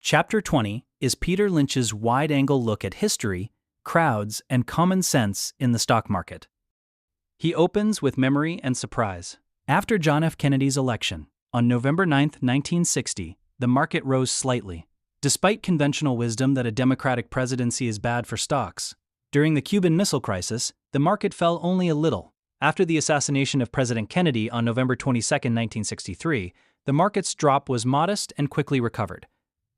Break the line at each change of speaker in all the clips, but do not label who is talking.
Chapter 20 is Peter Lynch's wide-angle look at history, crowds, and common sense in the stock market. He opens with memory and surprise. After John F. Kennedy's election, on November 9, 1960, the market rose slightly. Despite conventional wisdom that a Democratic presidency is bad for stocks, during the Cuban Missile Crisis, the market fell only a little. After the assassination of President Kennedy on November 22, 1963, the market's drop was modest and quickly recovered.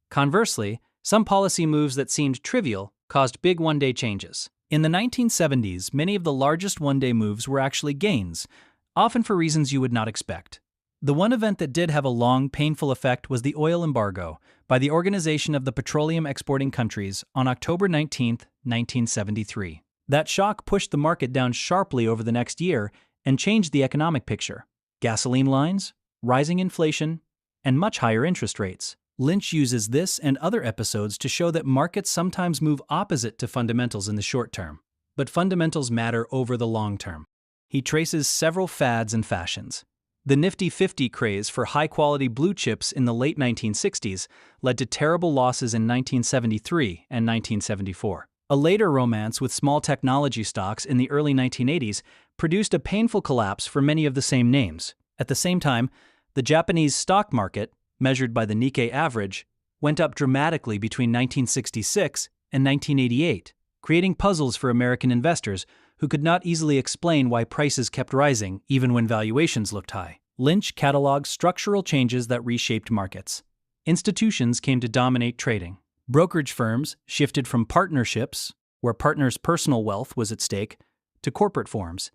Conversely, some policy moves that seemed trivial caused big one-day changes. In the 1970s, many of the largest one-day moves were actually gains, often for reasons you would not expect. The one event that did have a long, painful effect was the oil embargo by the Organization of the Petroleum Exporting Countries on October 19, 1973. That shock pushed the market down sharply over the next year and changed the economic picture. Gasoline lines, rising inflation, and much higher interest rates. Lynch uses this and other episodes to show that markets sometimes move opposite to fundamentals in the short term, but fundamentals matter over the long term. He traces several fads and fashions. The Nifty 50 craze for high-quality blue chips in the late 1960s led to terrible losses in 1973 and 1974. A later romance with small technology stocks in the early 1980s produced a painful collapse for many of the same names. At the same time, the Japanese stock market, measured by the Nikkei average, went up dramatically between 1966 and 1988, creating puzzles for American investors who could not easily explain why prices kept rising even when valuations looked high. Lynch catalogs structural changes that reshaped markets. Institutions came to dominate trading. Brokerage firms shifted from partnerships, where partners' personal wealth was at stake, to corporate forms.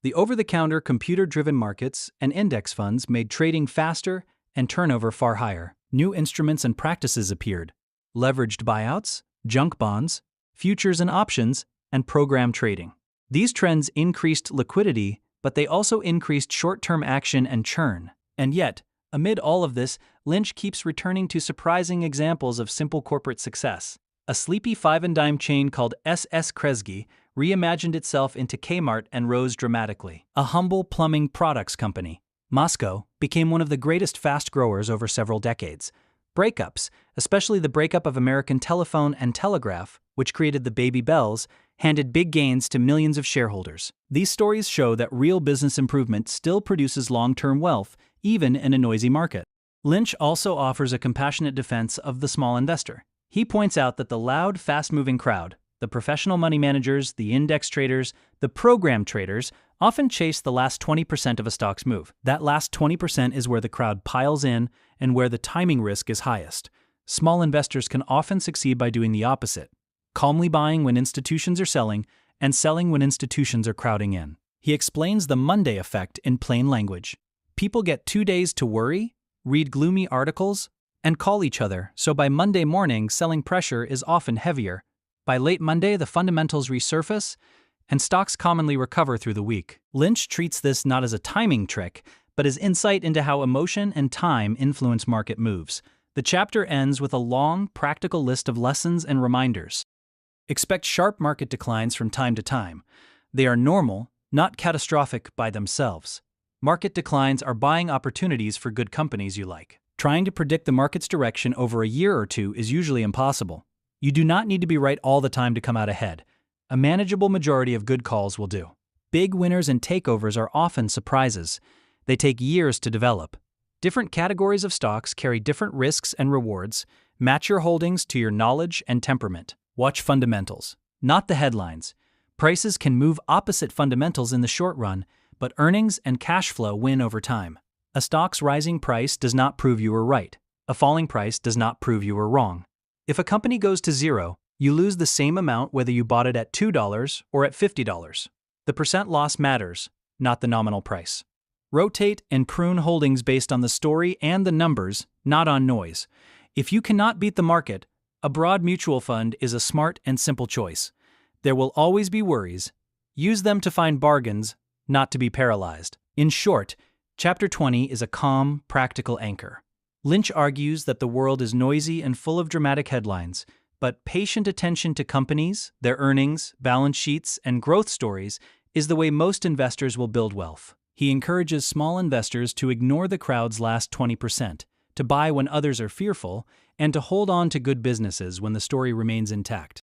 The over-the-counter computer-driven markets and index funds made trading faster and turnover far higher. New instruments and practices appeared: leveraged buyouts, junk bonds, futures and options, and program trading. These trends increased liquidity, but they also increased short-term action and churn. And yet, amid all of this, Lynch keeps returning to surprising examples of simple corporate success. A sleepy five-and-dime chain called S.S. Kresge reimagined itself into Kmart and rose dramatically. A humble plumbing products company, Moscow, became one of the greatest fast growers over several decades. Breakups, especially the breakup of American Telephone and Telegraph, which created the baby bells, handed big gains to millions of shareholders. These stories show that real business improvement still produces long-term wealth, even in a noisy market. Lynch also offers a compassionate defense of the small investor. He points out that the loud, fast-moving crowd, the professional money managers, the index traders, the program traders, often chase the last 20% of a stock's move. That last 20% is where the crowd piles in and where the timing risk is highest. Small investors can often succeed by doing the opposite, calmly buying when institutions are selling and selling when institutions are crowding in. He explains the Monday effect in plain language. People get 2 days to worry, read gloomy articles, and call each other, so by Monday morning, selling pressure is often heavier. By late Monday, the fundamentals resurface, and stocks commonly recover through the week. Lynch treats this not as a timing trick, but as insight into how emotion and time influence market moves. The chapter ends with a long, practical list of lessons and reminders. Expect sharp market declines from time to time. They are normal, not catastrophic by themselves. Market declines are buying opportunities for good companies you like. Trying to predict the market's direction over a year or two is usually impossible. You do not need to be right all the time to come out ahead. A manageable majority of good calls will do. Big winners and takeovers are often surprises. They take years to develop. Different categories of stocks carry different risks and rewards. Match your holdings to your knowledge and temperament. Watch fundamentals, not the headlines. Prices can move opposite fundamentals in the short run, but earnings and cash flow win over time. A stock's rising price does not prove you were right. A falling price does not prove you were wrong. If a company goes to zero, you lose the same amount whether you bought it at $2 or at $50. The percent loss matters, not the nominal price. Rotate and prune holdings based on the story and the numbers, not on noise. If you cannot beat the market, a broad mutual fund is a smart and simple choice. There will always be worries. Use them to find bargains, not to be paralyzed. In short, Chapter 20 is a calm, practical anchor. Lynch argues that the world is noisy and full of dramatic headlines, but patient attention to companies, their earnings, balance sheets, and growth stories is the way most investors will build wealth. He encourages small investors to ignore the crowd's last 20%, to buy when others are fearful, and to hold on to good businesses when the story remains intact.